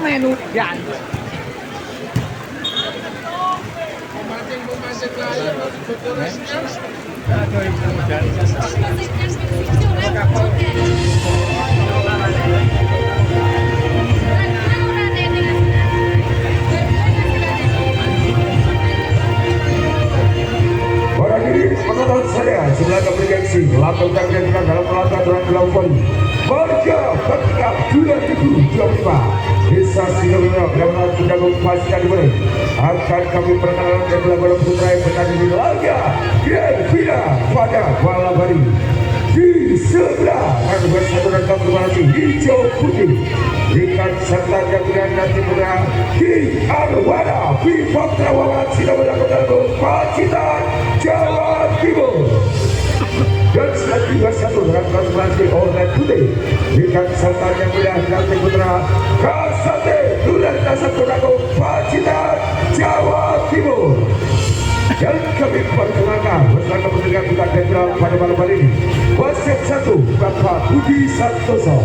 Menu yan. Orang ini menonton saya sebelah bergengsi melakukan gerakan dalam melangkah dalam dilakukan warga ketika 2725 Desa Sinowira Belamar Kudagung Pasca dimulai akan kami perkenalan dan belamar putra yang berada di laga Grand Final pada malam hari di sebelah kan bersatuan kombinasi hijau putih ikan serta jaminan dan timurnya di Arwana Bipok Terawangan Sinowira Kudagung Pacitan Jawa Timur. Dan selanjutnya satu dengan konsentrasi oleh putih ikan serta jaminan dan timurnya Kasate Dulan Dasar Kudagung Pacitan Jawa Timur. Dan kami perkenalkan bersama pendengar kita jenderal pada malam hari ini wasit 1 Bapak Budi Santoso,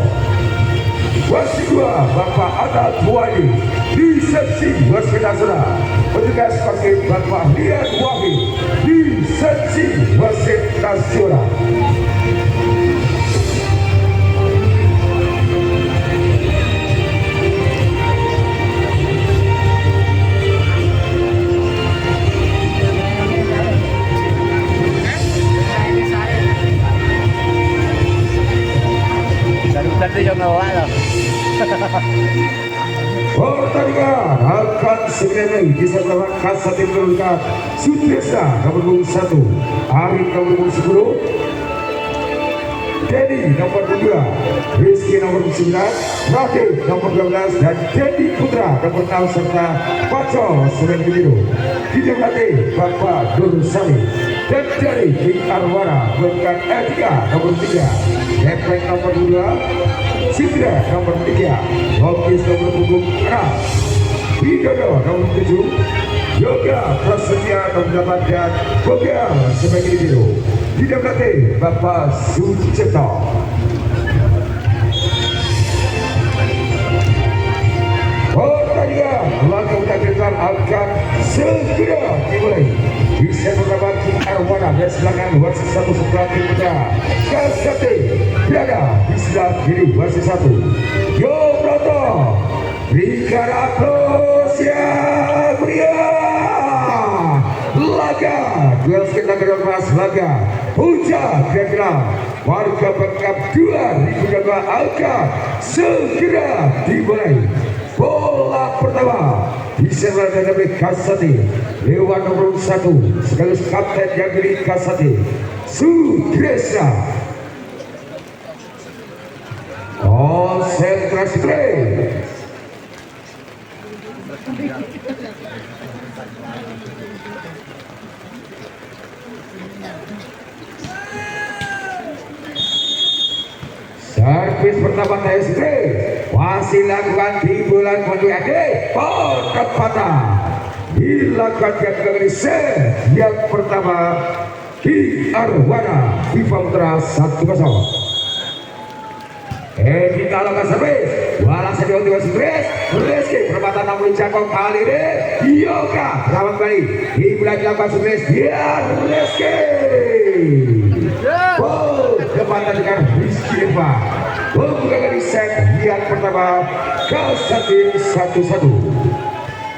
wasit 2 Bapak Adat Buani, di seksi wasit nasional petugas sebagai Bapak Rian Wahid, di seksi wasit nasional. Tadi yang nawa loh. Pertandingan akan segera disertakan Kasat menurunkan Sutresna nomor 1, Arif nomor 10, Dedi nomor 2, Rizky nomor 9, Ratif nomor 12 dan Dedi Putra nomor 6 serta Pacol Semen Biru. Ditemani Bapak Nur Sami dan dari King Arwana berkat Etika nomor 3, Lepek nomor 2, Sidra nomor 3, Lopis nomor 6, Widodo nomor 7, Yoga Prasetya nomor 8 dan Bogal Semen Biru. Ditemani Bapak Sucipto. Pertandingan laga takdirkan akan segera dimulai. Bisa bersama King Arwana dan sebelah wasit 1 sebelah timnya Kasate berada di sebelah kiri wasit 1 Yo Broto berikan aplaus yang meriah. Laga duel sekitar keras laga puncak kira-kira warga Bangkap 2002 akan segera dimulai. Bola pertama diserang dari Kasati lewat nomor 1 sekaligus kapten yang dari Kasati Sutresna. Konsentrasi play. Servis pertama TSG masih lakukan di bulan Pontianak Pondok Patah dilakukan kategori set yang pertama di Arwana Viva Putra 1-0. Kita lakukan servis walang sediau tiba Sudres Rizky perempatan 60 Jakong kali ini Yoga lawan kembali di bulan dilakukan Sudres biar Rizky tempatan dengan Rizky Eva membuka kali set yang pertama Kasati 1-1.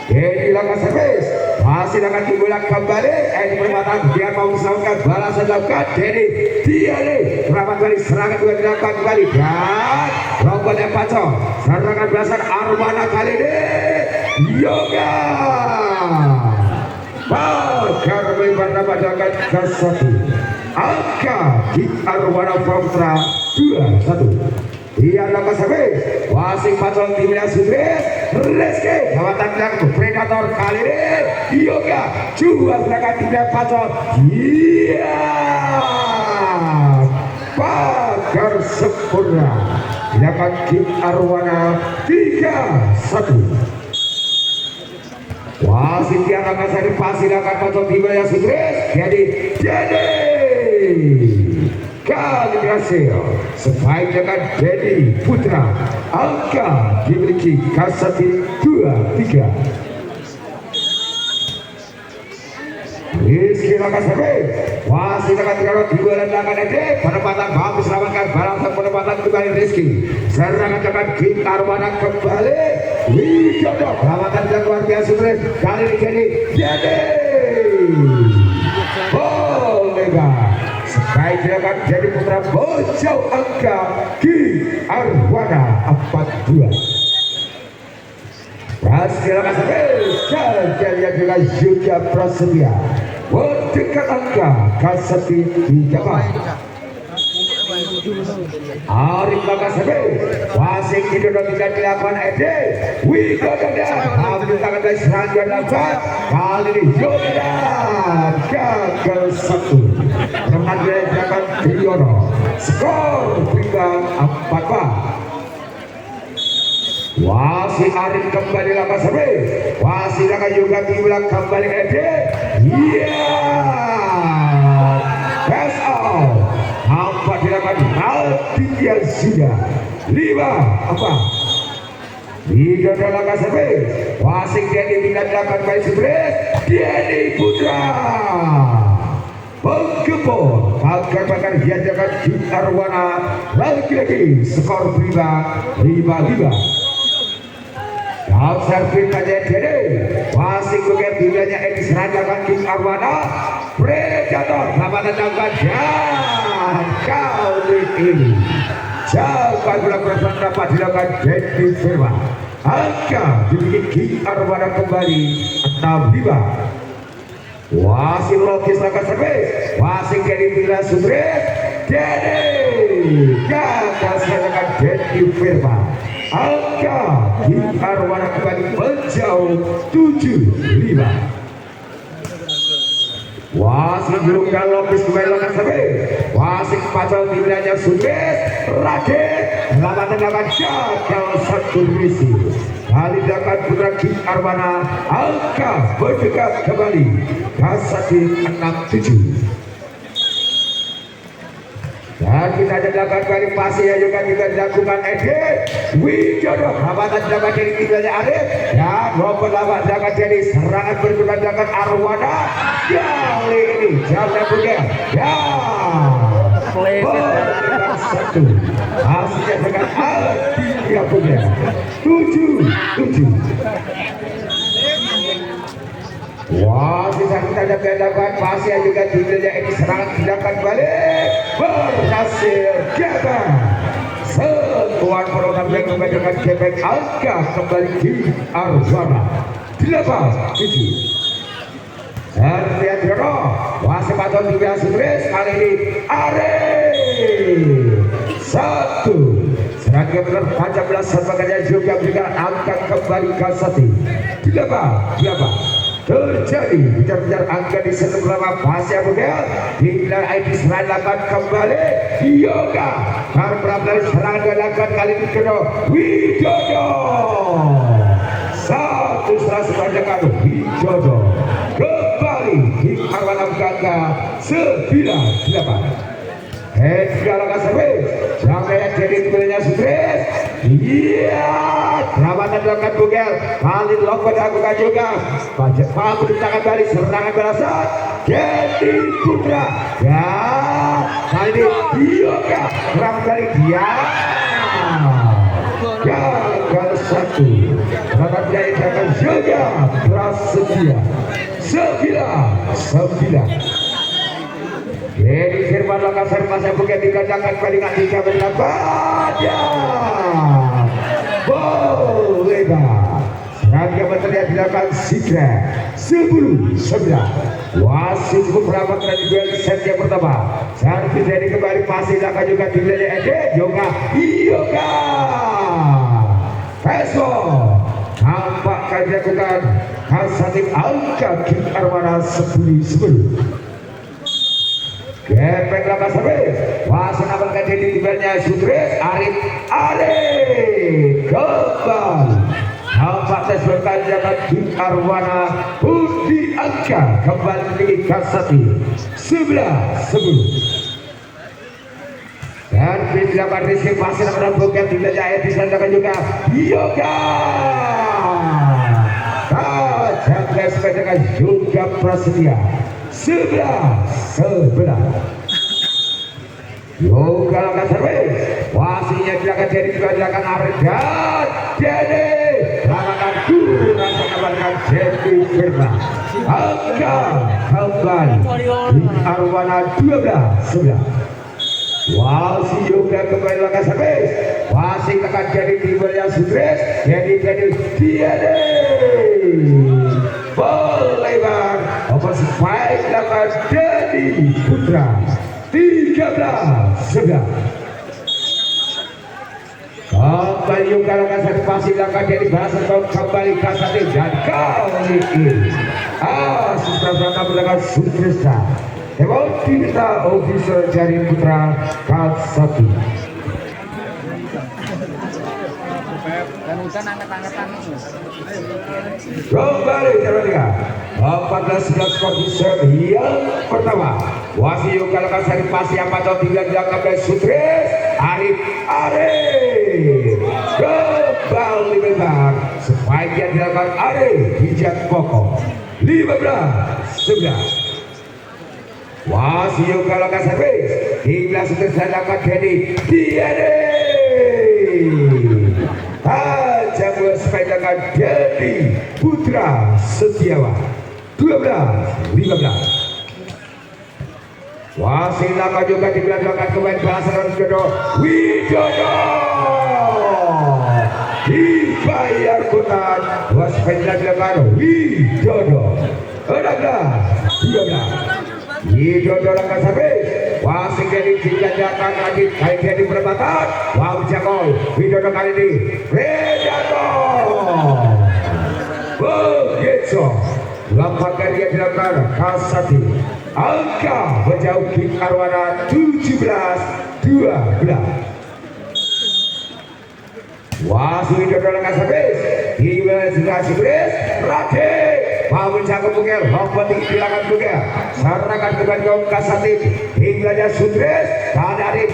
Jadi lakukan servis masih akan dibulat kembali di perempatan dia mau diselamatkan balasan dilakukan jadi dia nih perempatan kembali serangan juga dilakukan kembali dan rombongan yang pacong serangan belasan Arwana kali ini Yoga bakar melebar nama dengan Kasati angka di Arwana Putra 2-1. Dia lakukan servis masing pacong timnya Sudres Rizky lawatan belakang predator kali ini Yoga jual belakang timnya pacong iya bakar sempurna dilakukan King Arwana 3-1. wasit yang akan seri pasti akan pacong timnya Sudres jadi kali berhasil. Sebaik dengan Dedi Putra, angka dimiliki Kasati 23. Rizky Lakasebe masih dengan Garot di bulan tangan Ede, penempatan bagus selamatkan barang dan penempatan kembali Rizky, serangan dengan King Arwana kembali Widodo, perawatan yang luar biasa kali ini jadi Bolega sebaik dengan Dedi Putra bocau angka King Arwana 42. Hasil kejadian dengan Yuda Prasetya mendekat angka Kasati 3. Arif Lakasebe wasik Widodo tidak dilakukan Ede Widodo ambil tangan dari serangan lakukan kali ini Yuda gagal 1. Remaja jangan Triono skor berimbang 4-4. Wasi Arif kembali Lakasebe, Wasi Laka juga diulang kembali Ede. Pass out. Nampak dilakukan Alfian sudah 5 apa? Widodo Lakasebe, Wasi Dedi tidak dilakukan by Sibret, Dedi Putra. Penggepor agar bakal diajarkan di Arwana lagi-lagi skor berimbang 5-5. Servis aja jadi masih bukan bilanya ini serangan King Arwana Predator lawan tangan dan kali ini jawaban bola perasaan dapat dilakukan Dedi Firman angka dibikin King Arwana kembali 6-5. Wasit logis lakukan servis wasit Dedi Bila Sudres Dedi gagal serangan Dedi Firman angka di Arwana kembali menjauh 7-5. Wasit berungkan lopis kembali lakukan servis wasit pasal timnya Sudres Raden lawan gagal 1 misi kali dapat Putra King Arwana angka berdekat kembali Kasati 6-7. Dan kita jadikan kualifikasi yang juga dilakukan Ede Widodo hambatan dapat dari tinggalnya Arif dan Robert lawan dapat dari serangan berikutnya dapat Arwana kali ini jangan bukan ya satu hasilnya dengan Alfian punya 7-7. Wah, bisa kita dapat masih juga tinggalnya ini serangan tindakan balik berhasil gagal. Setuan program yang dengan kepek angka kembali di Arwana 8-7. Serpian Jono masih patut juga Sudres kali ini satu serangan benar 14 sebagainya juga berikan angka kembali Kasati 8-8. Terjadi bicara angka di sebelah pasir Bugel hingga ID serangan kembali Yoga karena dari serangan dilakukan kali ini kedua Widodo satu serang sepanjang Widodo kembali di Arwana angka 9-8. Segala servis sampai yang jadi timnya Sudres perawatan dilakukan Bugel kali lompat dilakukan juga Pajak mampu ditahan dari serangan balasan Dedi Putra ya kali ini Yoga serang dari dia gagal 1 serangan dari tangan Yoga Prasetya 9-9. Dedi Firman Lakasar masa bukan dikatakan paling tiga berlapada Bolega serangga terlihat dilakukan Sidra 10-9. Wasit beberapa kali duel set yang pertama servis Dedi kembali masih dilakukan juga tinggalnya Ede Yoga Peso nampak kali dilakukan Kasati angka King Arwana 10-10. Gepeng Lakasebe wasit apakah Dedi tibalnya Sudres Arif kembali nampak tes berkali dapat King Arwana Budi angka kembali di Kasati 11-10. tapi dilakukan Rizky pasir pada bukan tidak jaya disandarkan juga Yoga jaga sepeda juga Prasetya 11 Yoga langkah servis wasinya dilakukan jadi juga dilakukan Arda jadi lakukan kurang mengamankan Jeffy Firman angka kembali di Arwana 12-11 Wasi Yoga kembali langkah servis wasi tekan jadi timbul yang sukses jadi tiada Bolebar over spike lakukan jadi Putra 13-11 kembali Yoga langkah servis wasi lakukan jadi bahasa kembali Kasati dan kali ini Asisten berlakukan Sutrista Emang kita official dari Putra Kasati Dan hujan angkat-angkatan kembali cara 14-11 skor di set yang pertama wasi Yoga langkah servis pasti apa atau tidak dilakukan Sutris Arif kembali lebar sebaiknya dilakukan Arif hijab pokok 15-11 wasi Yoga langkah servis hingga Sutris dilakukan Dedi tajam sepeda Dedi Putra Setiawan 12-15 wasit lama juga di belakang kembali Basaran Widodo dibayar kutan waspada belakang Widodo 16-13 Widodo langkah servis wasit jadi dijajakan lagi kali jadi perempatan wow jagol Widodo kali ini Predator begitu lampak karya dilakukan Kasati angka berjauh di Arwana 17-12 wasit Widodo langkah servis hingga sudah Sutris Rade mau menjaga bukel lompat tinggi belakang bukel serangan dengan kaum Kasati hingga Sutris dari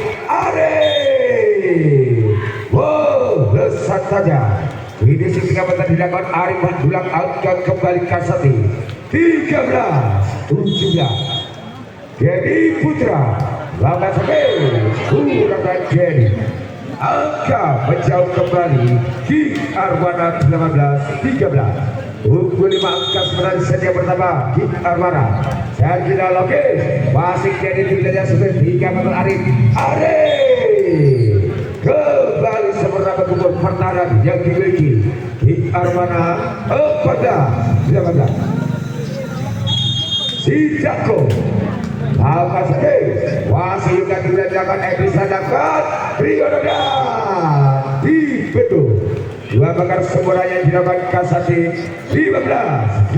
wow lesat saja ini ketika betul dilakukan Arifan Bulang angkat kembali Kasati 13-17 Dedi Putra langkah servis kurang Dedi angka menjauh kembali di Arwana 18-13 Unggul 5 angka sebenarnya sedia pertama di Arwana Sergina Lokis masih jadi tidak sudah 3 meter Arif kembali sempurna berkumpul pertahanan yang dimiliki di Arwana 14-15 si Jako langkah servis wasit juga tidak dilakukan Edisa dapat Rio Dodan di betul dua bakar sempurna yang dilakukan Kasati 15-18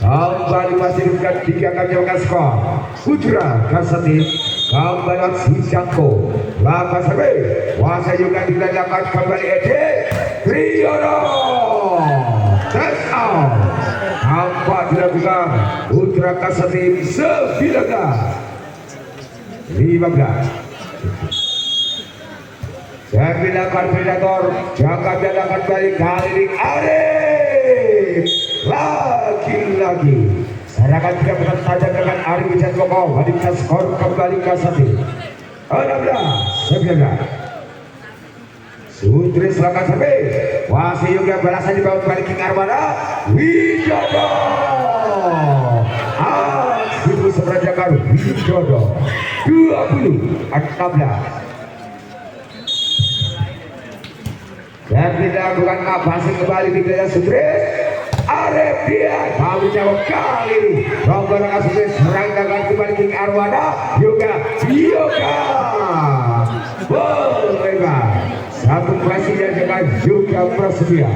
kembali masih bukan 3 kali jauhkan skor Putra Kasati kembali si Jako langkah servis wasit juga tidak dilakukan kembali Ede Rio touch out nampak dilakukan Putra Kasati 19-15 dan dilakukan Predator jaga dilakukan balik kali ini Arif lagi-lagi serangan tidak benar saja dengan Arif Wijat Koko meningkat skor kembali Kasati 16-19 Sutris langkah servis wasit juga balasan di bawah balik King Arwana Widodo itu seberanjakan Widodo 20-16 dan dilakukan Abasin kembali di gaya Sutris Arif dia mau jawab kali ini nomor Sutris serangkan kembali King Arwana Yoga Bolebar satu presiden dengan Yoga Prasetya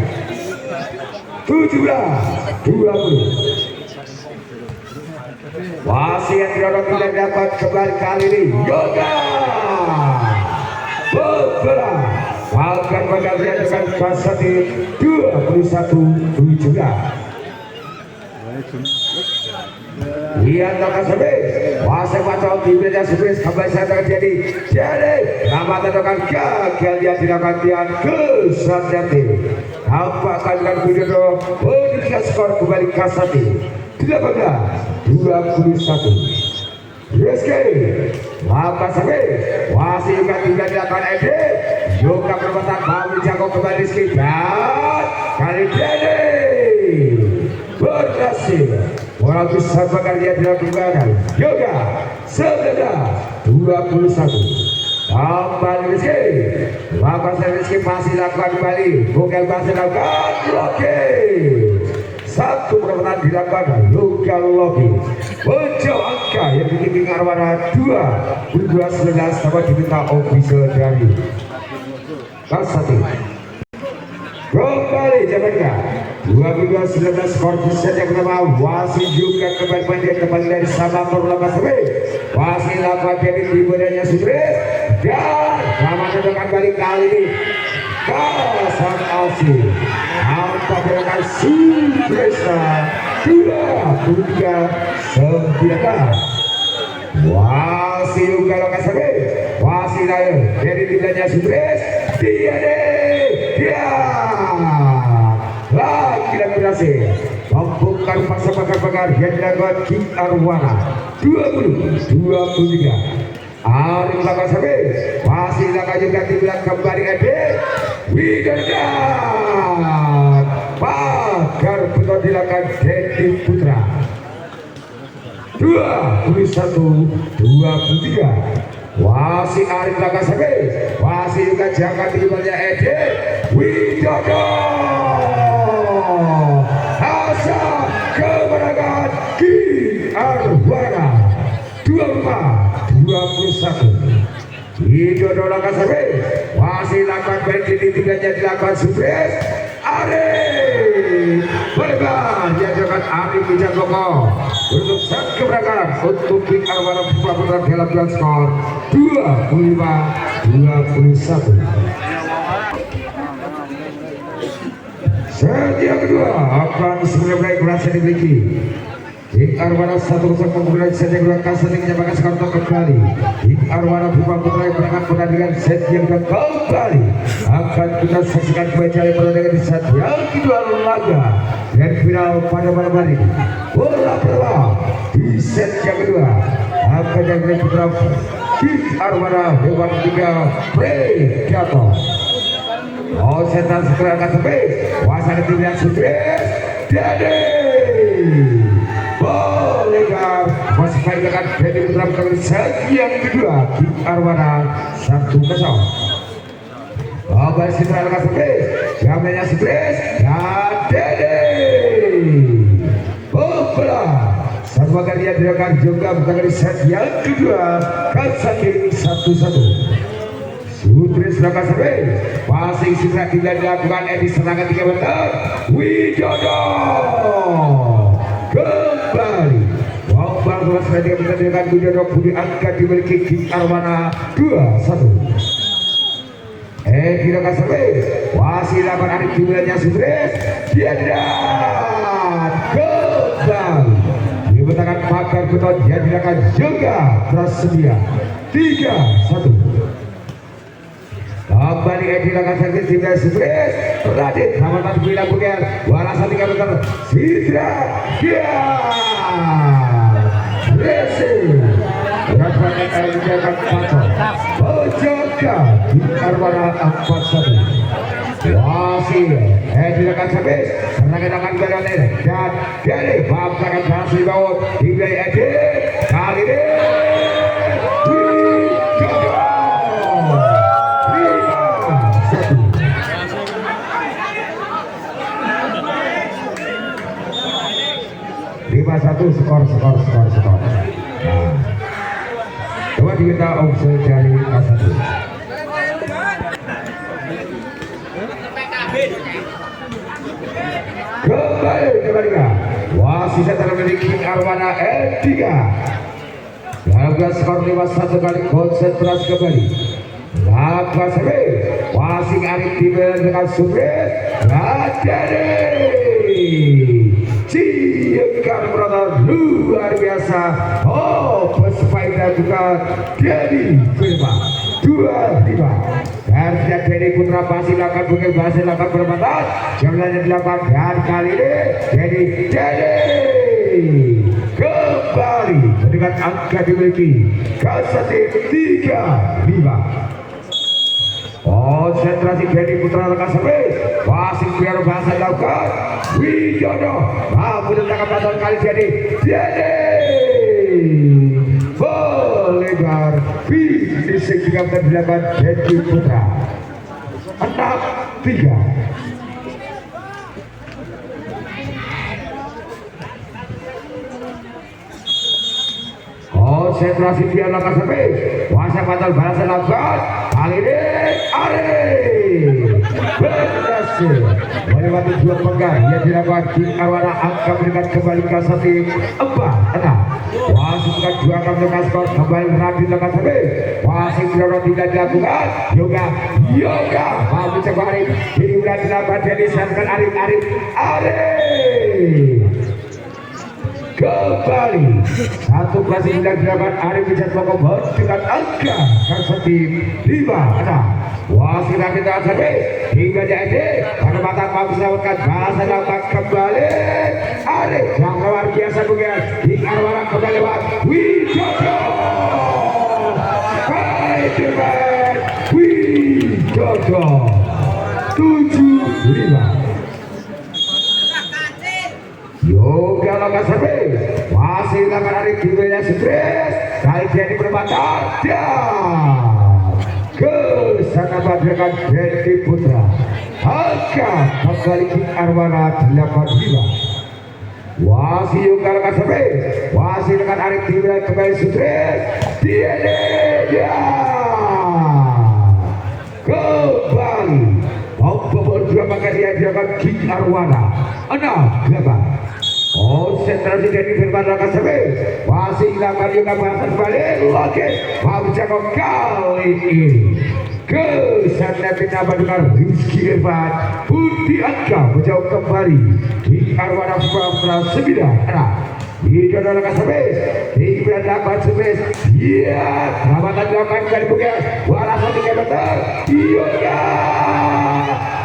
17-20 wasit yang tidak dapat kembali kali ini Yoga Bolebar akan menggantikan dengan Kasati 21-17 Lihat Kasebe, wasit macam timnya Subres kembali saya terjadi. Jadi nama tentukan gagal dia dilakukan Tian Kesatiati. Tampakkan dengan Widodo meningkat skor kembali Kasati 18-21. Rizky maka sampai wasit juga tidak dilakukan Ede juga perbuatan mau jago kembali Rizky dan kali ini berhasil orang besar bakal dia dilakukan juga 19-21 kembali Rizky maka Rizky masih lakukan kembali bukan masih lakukan Loki satu perbuatan dilakukan Yoga Loki menjauh angka yang dikirim Arwana 2-19 sama diminta official dari Kasati kembali Jamaica 22-19 skor set yang pertama wasit juga kembali dari sama perlawan Kasebe wasit lakukan jadi tiburannya Subres dan sama tentukan balik kali ini Kasan Alsi Hampa gerakan Subresa 23-19 wasit juga lo Kasebe wasit lain dari tidaknya Subres dia lagi dan berhasil membuka paksa bakar yang dilakukan Ki Arwana 20-23 Arif Laka Sabi masih Laka juga dibilang kembali Ede Widandat bakar betul dilakukan Dedi Putra 21-23 wasit Arif Laka Sabi wasit juga jaga tiba-tiba Ede Widandat hasil kemenangan Ki Arwana 24-21 Widodo Laka Sabi masih lakukan berdiri tiganya dilakukan Subres Arif berlebar diajarkan Arif Wijatmoko untuk set keberangkatan untuk Ki Arwana Putra dalam duel skor 25-21 set yang kedua akan segera mulai berhasil dimiliki Ki Arwana 1-0 menggunakan set yang kedua Kasati menyamakan skor kembali Ki Arwana Putra berangkat pertandingan set yang kembali akan kita saksikan kembali pertandingan di set yang kedua laga dan final pada malam hari bola pertama di set yang kedua akan jadi putra Ki Arwana hewan 3 Predator setan segera akan sampai wasana timnya Subres Dede Bolehkah masih main dengan Dede Putra kembali set yang kedua Ki Arwana 1-0 kembali setelah akan sampai jamnya Subres dan Dede bola satu kali dia dilakukan juga bukan set yang kedua Kasati 1-1 Subres Laka Sabi passing segera tidak dilakukan Edi serangan 3 meter Widodo kembali bombal bola serangan 3 meter dengan Widodo Budi angka dimiliki Ki Arwana 2-1 Edi Laka Sabi masih lakukan Arif dimilanya Subres dia dan kembali dibetakan pakar beton dia dilakukan juga tersedia 3-1 kembali Edi Laka Sabi Sidra Subres Radit Hamatan Bila Buker walasan 3 meter Sidra dia Resi Rafael Eljakan Paco Bojoka Ki Arwana 4-1 wasit Edi Laka Sabi serangan akan berlalir dan dari bapakan berhasil dibawa hingga Edi kali ini satu skor. Nah, coba diminta offside dari Kasati. Kembali wasit termilik Ki Arwana L3 dalam skor 5-1 kali konsentrasi kembali Laka Sabi Wasit Arif Dibel dengan sukses Ciengkan brother luar biasa. Oh, pesepeda juga Dedi Firma 25 dan Dedi Putra Basil akan bukan Basil akan berbatas jumlahnya 8 dan kali ini Dedi kembali dengan angka dimiliki Kasati 35. Konsentrasi Dedi Putra rekan servis wasit biar bahasa dilakukan Widodo mampu tentang batal kali Dedi melebar finishing 38 Dedi Putra 6-3. Konsentrasi dia lakukan sampai wasit batal balasan lakukan kali ini berhasil melewati dua pegang yang dilakukan di Arwana angka meningkat kembali ke 1-4-6. Wasit dengan dua angka meningkat skor kembali Radit lakukan sampai wasit tidak dilakukan yoga mampu coba Arif ini bulan 8 jadi serkan Arif kembali 1-9 Arif bisa melakukan dengan angka Kasati 5-6. Wasit kita sampai hingga jadi pada mata mampu selamatkan bahasa lakukan kembali Arif yang luar biasa bukan di Arwana kembali lewat Widodo Spiderman Widodo 7-5. Yoga lakukan servis masih lakukan Arif di wilayah stres kali Dedi berbatas dan ke sana badrakan Dedi Putra angka kembali di Arwana 85. Wasit Yoga lakukan servis wasit lakukan Arif di wilayah kembali stres dia kembali membobol dua maka dia dilakukan di Arwana 6-8. Konsentrasi Dedi Firman lakukan servis masih lakukan juga bahasan balik lagi mampu jago kali ini ke sana kita mendengar Rizky Irfan putih angka menjauh kembali di Arwana Putra 9-6. Itu adalah servis di 98 servis ya perawatan dilakukan dari bukan walasan 3 meter iya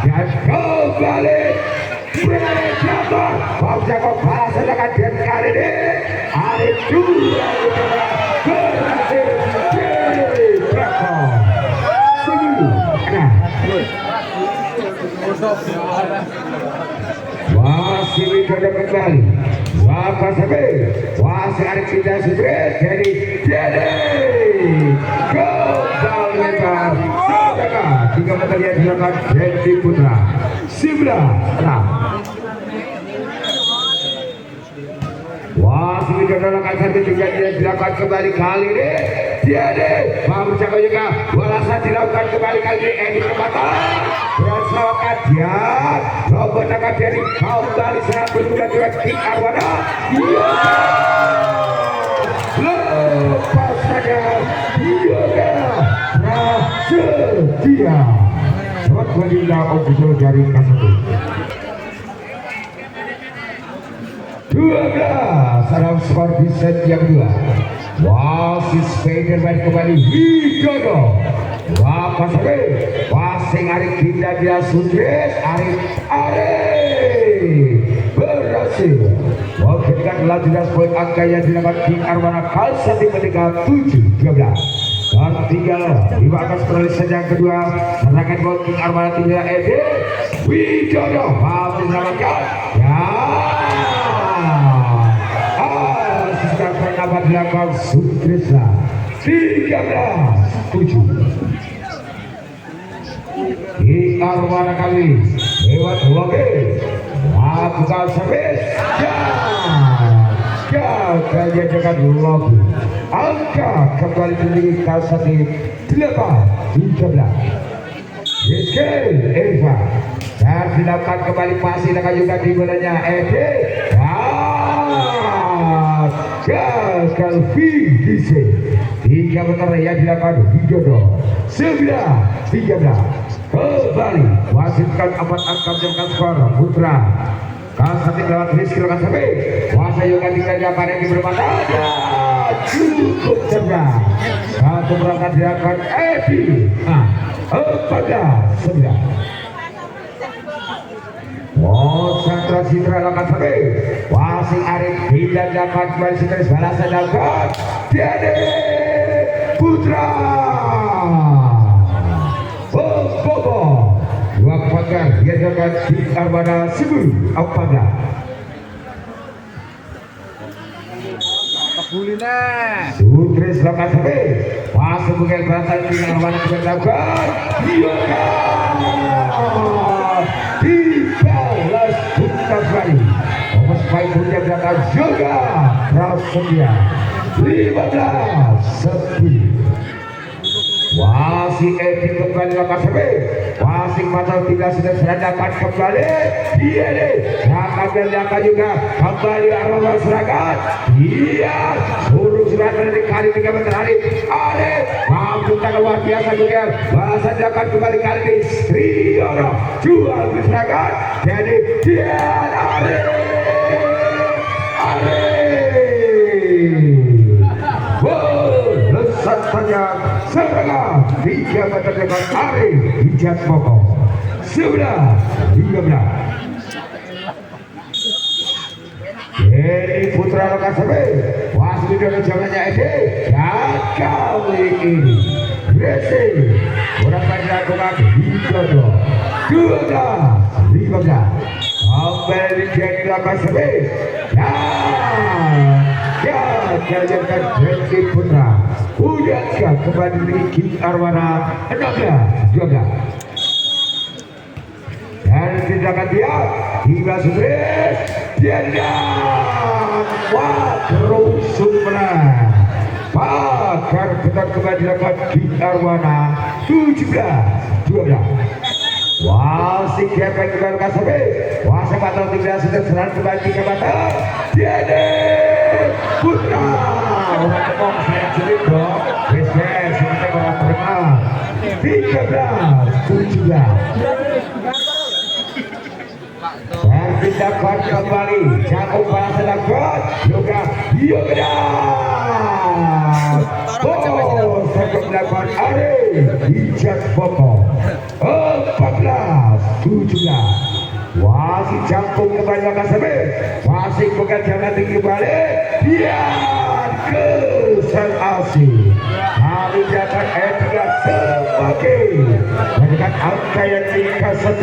dan kembali berjatuh mau jago bahasa dengan dia kali ini Arif juga berhasil berjatuh masih Widodo kembali Bapak sampai wasit Arif tidak stres jadi kembali lebar sedangkan 3 meter yang dilakukan Dedi Putra 9-6. Wasit Widodo lakukan satu juga dilakukan kembali kali ini Dedi mampu jago juga balasan dilakukan kembali kali ini Edi Permata bersama dia robot akan Dedi kembali serang bermuda juga di Arwana lepas saja Yoga Prasetya Selamat wanita official dari Kasatu 12 dalam skor di set yang 2. Wasit Spiderman kembali Widodo Bapak sampai wasit Arif tidak dia sukses Arif berhasil memberikan 18 poin angka yang dilakukan di Arwana Kalsati meninggal 7-12 dan tinggal 5 atas peroleh saja yang kedua serangkan gol King Arwana 3 Ede Widodo mampu diselamatkan asisten pendapat dilakukan Sutrisna 13-7 di Arwana kali lewat Loge lakukan servis gagalnya dengan Loge angka kembali memiliki Kalsati 8-13. Rizky Irfan dan dilakukan kembali pasti dengan juga di bolanya Ede gagal finishing 3 meter yang dilakukan Widodo 9-13 kembali wasitkan amat angkat jangka skor putra Kasati lewat Rizky lakukan sampai kuasa yoga dikerjakan yang bermata cukup cerdas satu berangkat dilakukan Edi 14-9 Sandra Citra lakukan sampai wasing Arif tidak dapat kembali setelah balasan dapat Dede Putra Bobo dua pagar yang dapat di Armada Sibu Apada Bulina Sutris lakukan sampai masuk bukan balasan di Armada Sibu dapat Yoga dibalas tuntas kali Thomas Pai punya belakang juga Prasetya 15-10 Wasing Edi kembali lakukan sampai wasing Matal tidak sudah dapat kembali dia deh jangka juga kembali arah masyarakat iya suruh serangan dari kali 3 meter Arif mampu tak luar biasa juga balasan dapat kembali kali ini Riono jual masyarakat jadi dia Arif lesat panjang serangan 3 meter depan Arif hijab pokok 11-13 Edi Putra lakukan sampai wasit Widodo jamannya Edi dan kali ini Resi kurang dilakukan Widodo 12-15 kembali dia dilakukan sampai jalankan Edi Putra Udatkah kembali Riki Arwana 16-12 dan tindakan dia hingga Sutris dia terus menang pagar ketat kembali dilakukan di Arwana 17-12 wasik gepeng kembali sampai wasik Matal tidak sudah serang kembali ke Matal Dede Putra orang tepung saya sulit dong BCS seperti orang terkenal 13-17 Berpindahkan kembali Jakob balasan dapat juga Yoga Jakob dapat Arif hijab pokok 14-17 wasit jangkung kembali lakukan sampai wasit bukan jangan tinggi balik biar ke San Asi hari dapat Edgar sebagai dengan angka yang dikasih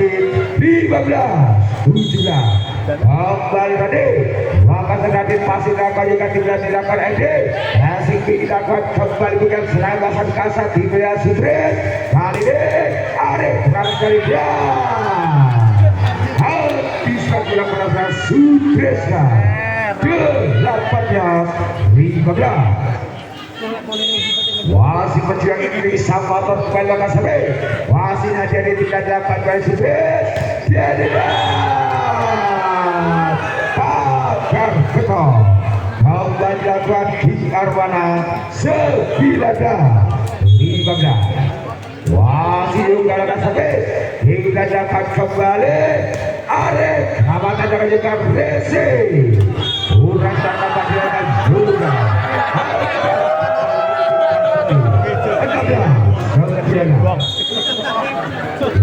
15-17 kembali tadi maka tadi pasti dapat juga tidak dilakukan Edi masih dilakukan kembali bukan serangan kasar di Bea Sutris kali ini Arif berani kali dia bisa dilakukan Sutrisnya 18-15 wasit pejuang ini sama kembali lakukan sampai wasitnya jadi tidak dapat dari Sutris jadi pagar betul kembali lakukan di Arwana 19-15 wasit juga lakukan sampai tidak dapat kembali Arif amatan jangan juga Resi kurang tak dapat dilakukan juga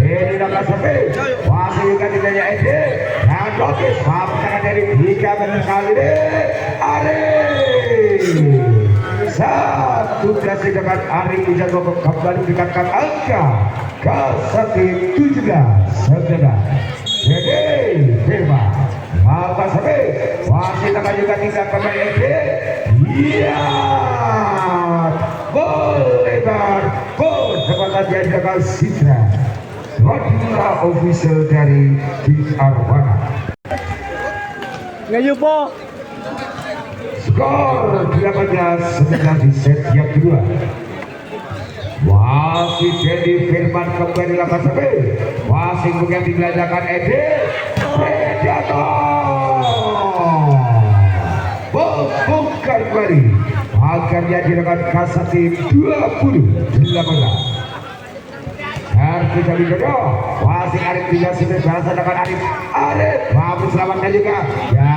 ini dapat sampai wasit juga tidaknya Edi dan Dokis mampukan dari 3 meter kali ini Arif satu berhasil dengan Arif bisa kembali meningkatkan angka ke 17-19 jadi firman apa sampai wasit akan juga tidak kembali Edi iya Bolebar Sepatah diadakan Citra Wadila official dari Di Arwana ngayu po skor 18-19 di set yang kedua wasit Dedi Firman kembali lakukan sampai wasit bukan dibelanjakan Edi Predator bukan kembali akhirnya dilakukan Kasati 20-18. Arif Widodo masih Arif juga sudah berasa dengan Arif bagus selamatnya juga ya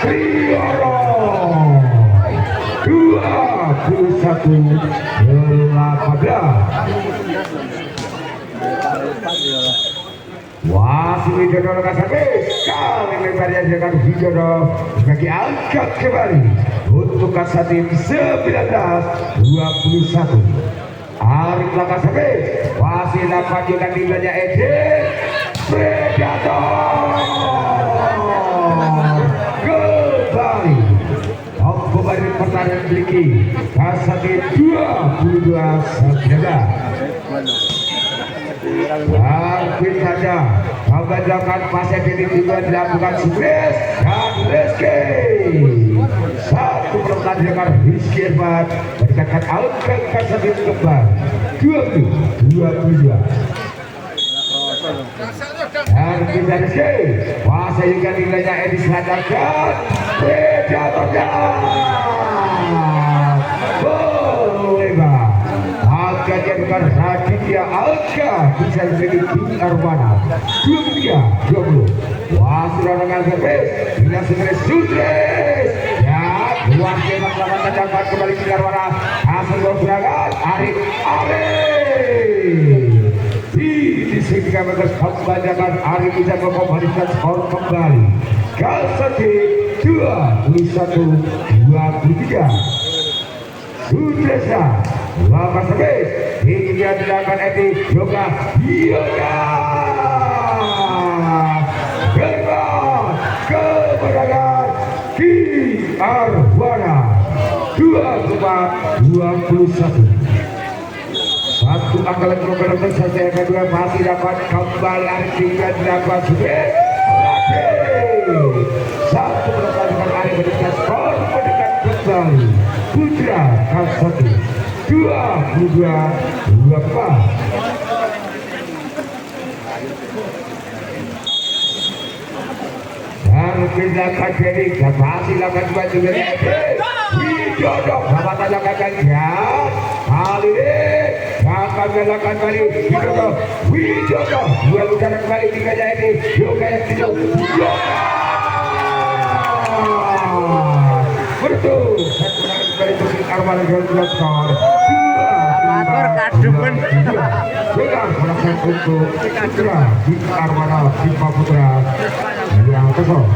Trioro 21-18. Wasit Widodo lekas habis kali lebarnya dengan Widodo bagi angkat kembali untuk Kasati 19-21. Arif lekas habis wasit dapat juga nilainya Edin Predator kembali kembali pertandingan memiliki Kasati 22-19. Arvin saja mengajarkan pasien ini juga dilakukan Sugres dan Rizky. Satu perempuan dengan Rizky Irfan mendekatkan angka Kasati kembali 20-22. Arvin dan Rizky pasien juga nilainya Edi Sadarkan Predatornya Boleh akhirnya dengan Raditya Alka bisa menjadi King Arwana 23-20. Wah sudah dengan servis dengan Sugres Sugres ya luar biasa selamat dapat kembali King Arwana hasil serangan Arif di sehingga mereka membacakan Arif bisa mengembalikan skor kembali Kasati 21-23. Sudresa lapas habis hingga dilakukan Edi Yoga gerbang kemenangan Ki Arwana 2-21. Satu angka lagi program saja yang kedua masih dapat kembali Arif hingga dilakukan Sudres satu pertandingan Arif mendekat skor mendekat kembali Putra Kasati 22-24. Dan tindakan jadi masih lakukan dua juga Widodo dapat lakukan ya kali ini akan melakukan kali Widodo dua utara kembali tiga jadi Yoga yang tidak betul dari King Arwana dengan skor 2-5 dengan menang untuk Putra King Arwana Bima Putra yang kosong.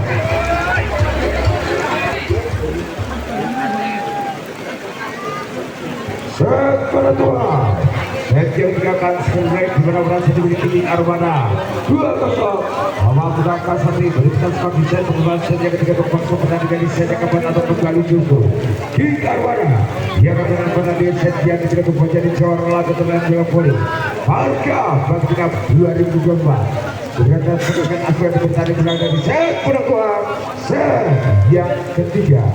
Set penentuan set yang digunakan sebagai benar-benar dimiliki King Arwana 2-0. Awal Putra Kasati berikan skor di set pengembangan set yang ketiga untuk bangsa pertandingan di set yang keempat atau kembali justru King Arwana yang akan menang pertandingan set yang ketiga untuk menjadi juara laga teman bola voli harga Bangkina 2024. Dengan sebagian aspek pertandingan berlaga di set penentuan set yang ketiga.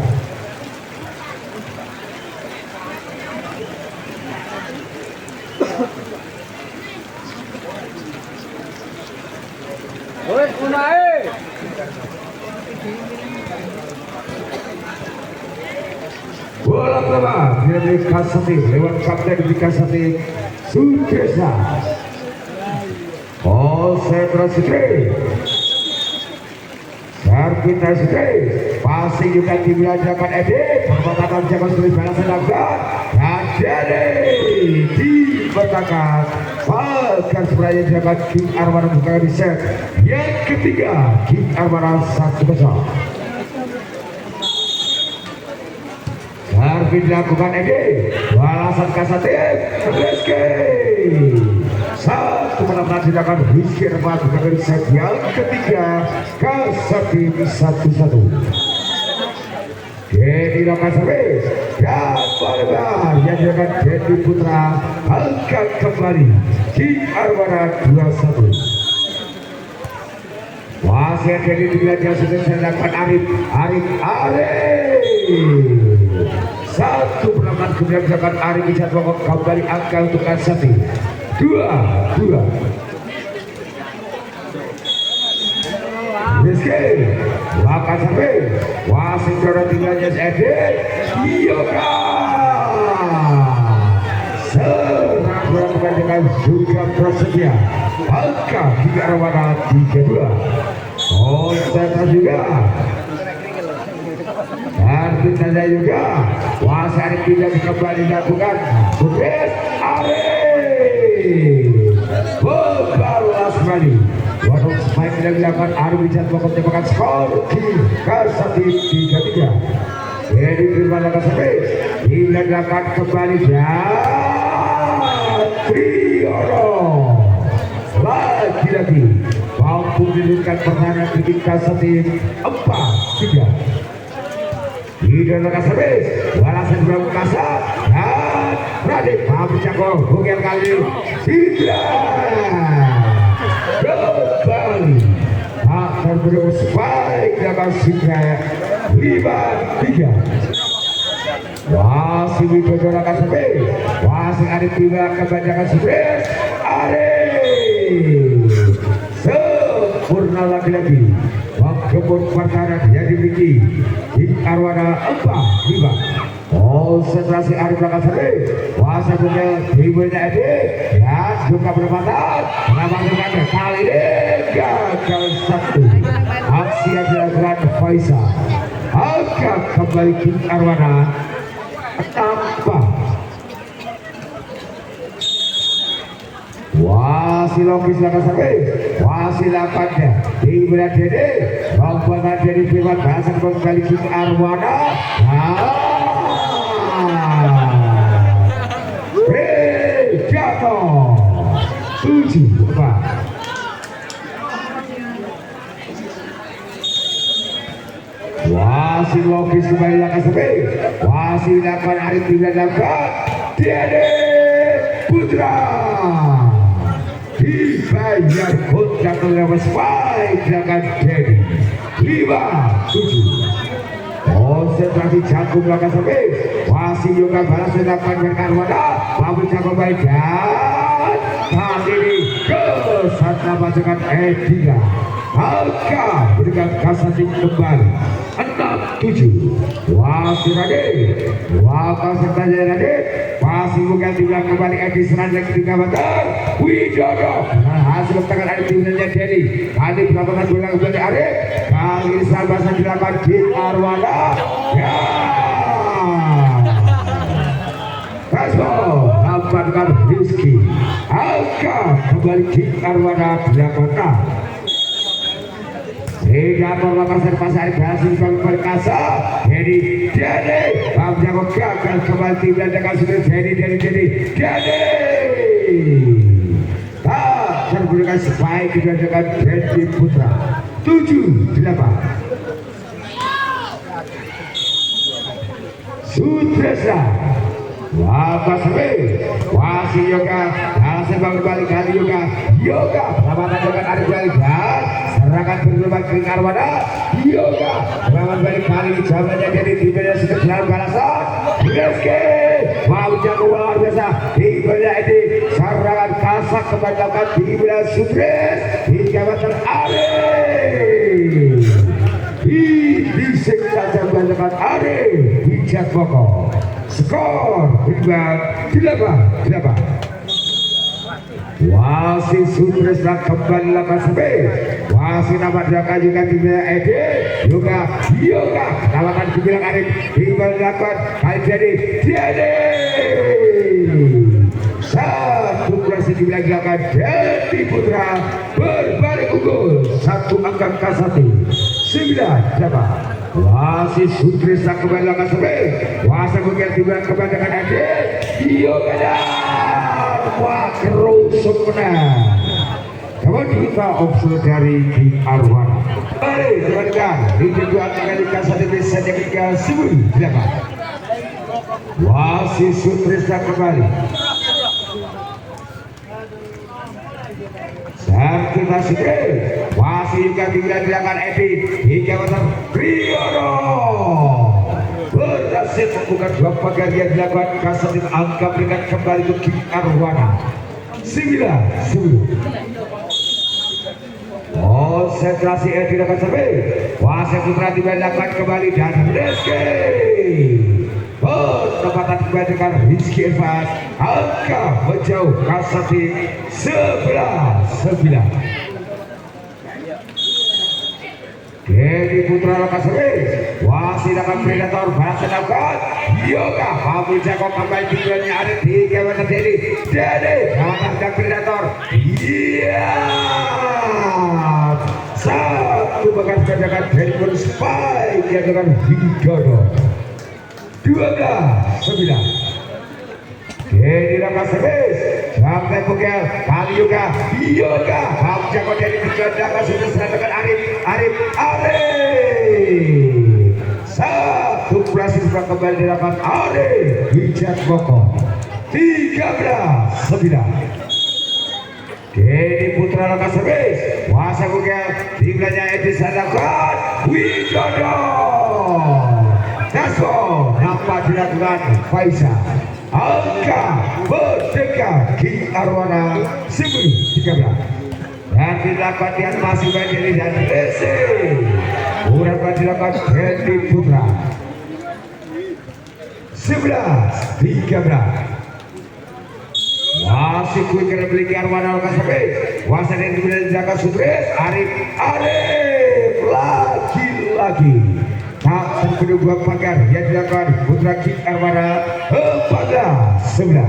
Bola keluar dari Kasati lewat kapten di Kasati Sudresa. Konsentrasi Sarpita Sudres pasti juga dibelanjakan Edi perbuatan jaman sulit balas dilakukan dan jadi dibetakan bahkan sebenarnya jabat King Arwana buka di set yang ketiga King Arwana 1-0. Sarpita dilakukan Edi balasan Kasati Rizky satu menang tindakan Rizky Irfan buka di set yang ketiga Kasati 1-1. Jadi lokasi habis dan barbar yang dilakukan Dedi Putra angkat kembali King Arwana 2-1. Wasit Dedi dilakukan sudah dilakukan Arif satu penampilan kemudian dilakukan Arif bisa kembali angka untuk Kasati 2-2. Rizky Lakan sampai wasit dorong tinggalnya Edi Yoga serang berhadapan dengan juga Prasetya angka hingga arwana 3-2 konsentrasi juga dan kita juga wasit tidak kembali dilakukan Sudres Bebalas kembali warung spike yang dilakukan Arwi Jatwa tembakan skor Kasati 3-3 jadi terima kasih dilakukan kembali dan Trioro lagi-lagi mampu menurunkan pertahanan di Kasati 4-3 di dalam kasabis balasan belum kasar dan Radit Pak Jago bukan kali Sidra kembali akan berdua spike dalam Sidra 5-3 masih Widodo kasabis masih ada tiga kebanyakan Sidra sempurna lagi-lagi kebun pertahanan yang dimiliki di arwana 4-5 konsentrasi Arif Lakasari kuasa punya timnya Edi dan juga berpatah mengamankan kali ini gagal satu aksi yang dilakukan Faisal akan kembali di arwana tanpa wasil logis Lakasari wasil lapannya di bulan Dede rombongan dari Firman Bahasa kembali ke arwana jatuh 7-4 wasil logis kembali Lakasari wasil lakukan Arif tidak dapat Dede Putra dibayar kontrak lewat spike dengan Dedi 5-7 konsentrasi Jagung Lakasari masih juga balas mendapat berkarwana mampu Jagung baik dan kali ini ke sana majukan Edila maka berikan Kasati kembali 6-7 wasit Radit wakil serta Radit masih bukan dibilang kembali Edi serang lagi di kawasan Widodo hasil tangan Arif timnya Dedi kali melakukan ulang kembali Arif kali ini serang bahasa dilakukan di arwana ya Kasmo dapatkan Rizky angka kembali di arwana 8 tidak berlokasi pasar gasil berkasa jadi Bang Jago gagal kembali tim dan dekat sudah jadi tak terberikan spike dan dekat Dedi Putra 7-8 Sutresa Lakasari masih Yoga alasan bangun balik kali Yoga perlawanan dengan Arif balik dan serangan berlebat ke arwana Yoga perlawanan balik kali jamannya jadi timnya sudah dalam balasan Rizky mau jago luar biasa timnya ini serangan kasak kebanyakan timnya Sudres di kawasan Arif disiksa kebanyakan Arif di Jatmoko skor 8-8 wasit Sudres kembali Lakasari wasit nama Jaka juga timnya Edi juga lawan dibilang Arif tinggal dilakukan kali jadi satu berhasil dilakukan Dedi Putra berbalik unggul satu angka Kasati 9-8 wasit Sudres kembali Lakasari wasit mungkin dibilang kebanyakan Edi Yoga wakil rusuk menang kemudian kita opsi dari di arwana baik teman-teman di kedua kali Kasati bisa ketika 9-8 wasit Sudres kembali serta Sudres masih juga tinggal dilakukan Edi hingga masuk Trioro berhasil membuka dua pagar yang dilakukan Kasati angka peringkat kembali ke King Arwana 9-10 konsentrasi Edi dapat sampai wasit putra dibedakan kembali dan Rizky penempatan kembali dengan Rizky Irfan angka menjauh Kasati 11-9. Dedi Putra Lokasari wasit akan predator balas lakukan Yoga Pabul Jago kembali tinggalnya ada 3 meter Dedi jawatan dan predator satu bekas kejagaan dari Spike yang dengan Widodo 12-9. Dedi Lokasari sampai pukul kali Yoga Pabul Jago dari kejagaan sudah seratakan Arif satu berhasil kembali dilakukan Arif Hijat Boko 13-9. Dedi Putra Lokasari wasa pukul timnya Edi Sadakan Widodo Dasko nampak dilakukan Faisal angka berdekat Ki Arwana 10-13. Dan dilakukan yang masih berdiri dan Resi urat dilakukan Dedi Putra 11-13. Masih quick memiliki Arwana Lokasari wasit yang dijaga Sutris Arif lagi-lagi tak kedua pagar yang dilakukan Putra Ki Arwana 14-9.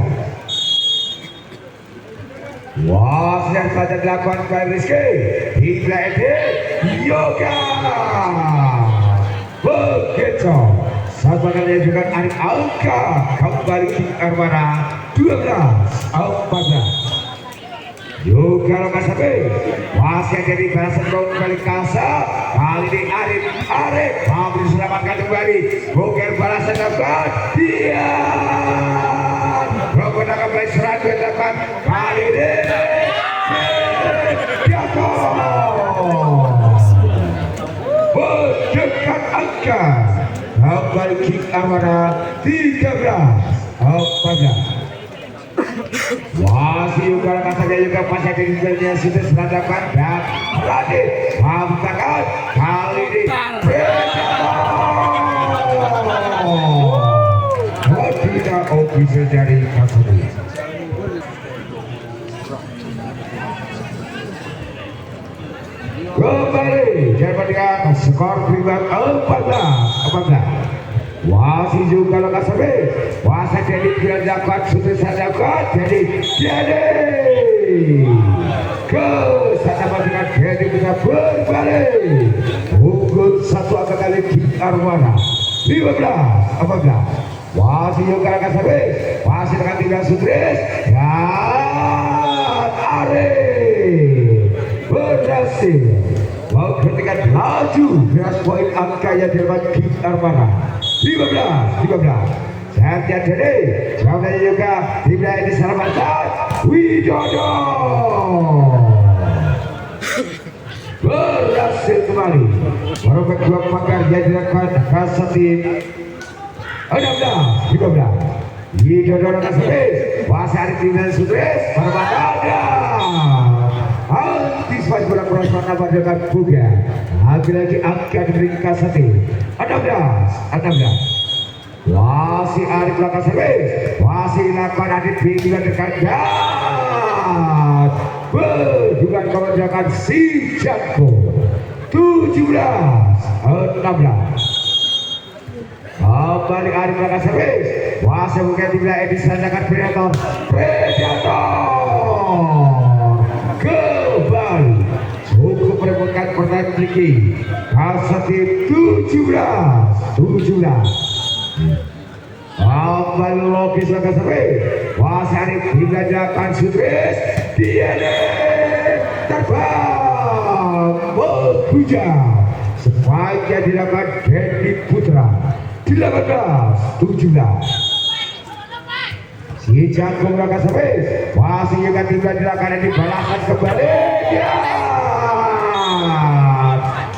Wasit yang saja dilakukan oleh Rizky hingga Edi Yoga begitu sabarnya juga Arif angka kembali Ki Arwana 12-14. Yoga Lokasari wasit jadi balasan kembali kasar kali ini Arif mampu diselamatkan kembali bukan balasan dapat dia Robert akan mulai serang dapat kali ini berdekat angka kembali Ki Arwana 13-14. Masih juga rasanya juga pasang dirinya sudah seradakan dan Radit mampakkan kali ini tidak official dari Kasati. Kembali Jerman dengan skor pribadi 14-14. Wasit juga Lokasari wasit jadi dilakukan sudah sadakan jadi ke sana dengan Dedi bisa berbalik unggul satu angka kali Ki Arwana 15-14. Wasit juga Lokasari wasit dengan 3 Sutris dan Arif berhasil menghentikan laju beras poin angka yang dilakukan Ki Arwana 15-15. Saatnya Dedi jawabannya juga tidak diselamatkan Widodo berhasil kembali merobek 2 pagar yang dilakukan Kasati 16-15. Widodo Lokasari wasit Arif dengan Sutris berbahaya antisipasi bola sana dengan Buga lagi-lagi angka dari Kasati 16-16. Wasit Arif Lokasari wasit lakukan Adit juga dekat dan berjuang kemenangan si Janko 17-16. Kembali Arif Lokasari wasit bukan tidak Edi Sandakan predator kembali cukup merebutkan pertandingan memiliki Kasati 17-17. Kembali logis Lokasari wasit Arif dilajakan Sutris dia terbang menghujam sebaiknya dilakukan Dedi Putra 18-17. Si Jagung Lokasari wasit juga tidak dilakukan dibalaskan kembali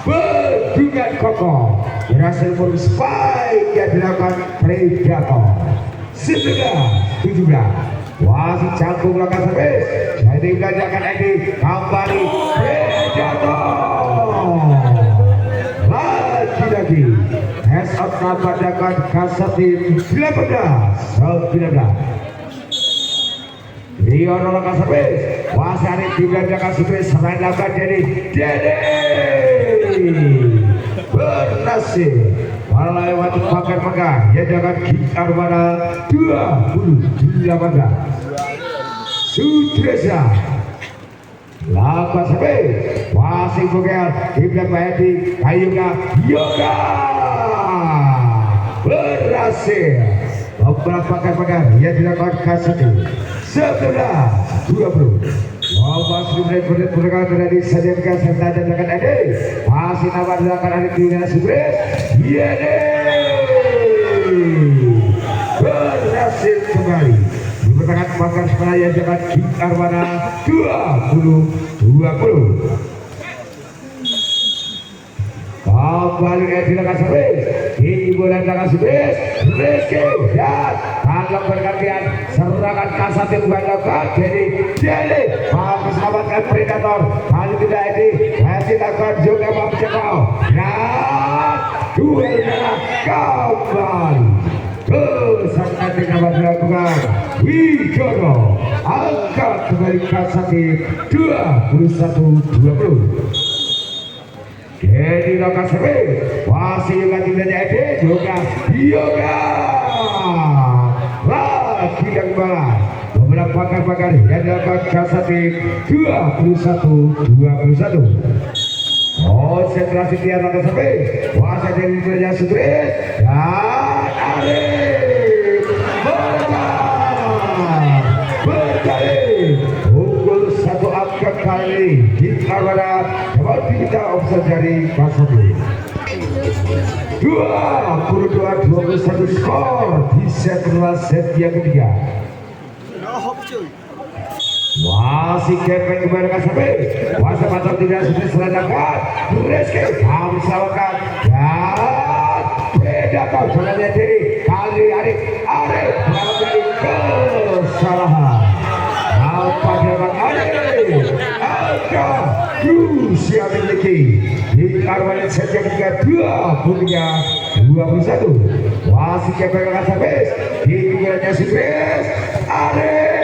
bendungan kokoh berhasil spike yang dilakukan predator 19-17. Wasit Jagung Lokasari jadi dilakukan Edi kembali predator suasana padakan Kasatim 18-19. Rio Nolo Kasabes Wasari Dibelanda Kasabes selain lakukan jadi Dede berhasil melewati pagar-pagar yang dengan Gitar Armada 28 Sudresa lakukan Kasabes Wasing Bogel Dibelanda Bayadi Kayuga Yoga berhasil beberapa pagar-pagar yang dilakukan Kasabes 11-20. Lombas menit berdekat disediakan serta dengan Ede masih nama dilakukan hari dunia Sudres Yede berhasil kembali dibertakan pagar Semarang dengan Gitar Armada 20-20. Kembali Edila Kasabes hiburan Kasabes Rizky dan tangkap bergantian serangan Kasatim dilakukan jadi Deli mampu selamatkan predator kali tidak Edi masih takkan juga mampu cekal dan duel merah kembali kesangan dengan dilakukan Wijono angkat kembali Kasatim 21-20. Jadi Kasabes masih juga tidak Ede juga Yoga lagi yang balas beberapa pagar-pagar yang dapat Kasatim 21-21. Konsentrasi tiada Kasabes kuasa dari dunia Sudres dan Arif berkali unggul satu angka kali di Armada dapat kita observasi dari Kasabes 22-21 skor di set yang ketiga. Masih kepeng kepada Kasabes kuasa patah tidak sudah serandakan Rizky kami selamatkan dan predator selanjutnya diri kali Arif melakukan dari kesalahan apa dapat Arif angka Rusia memiliki di Armada set yang ketiga 23-21. Masih kepeng Kasabes di kemudiannya Sudres Arif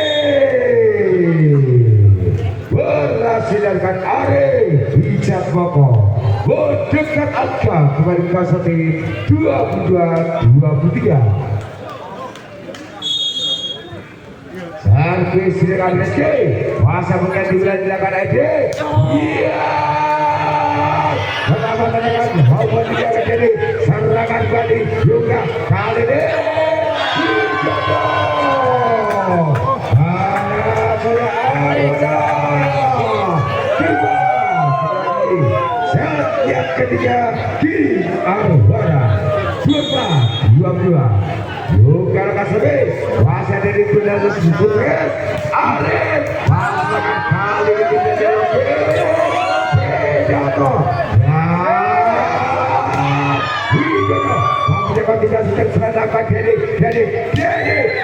berhasil dan Arif bijak Boko mendekat angka kembali Kasatim 22-23. Servis dengan Rizky masa bukan dilakukan Ede iya pertama menekan maupun tidak jadi serangan balik juga kali ini yang ketiga di Armada 24-22. Juga Kasabes kuasa dari Bunda Sudres Arif melakukan kali ini predator Widodo mampu tidak sudah serangan jadi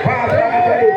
melakukan dari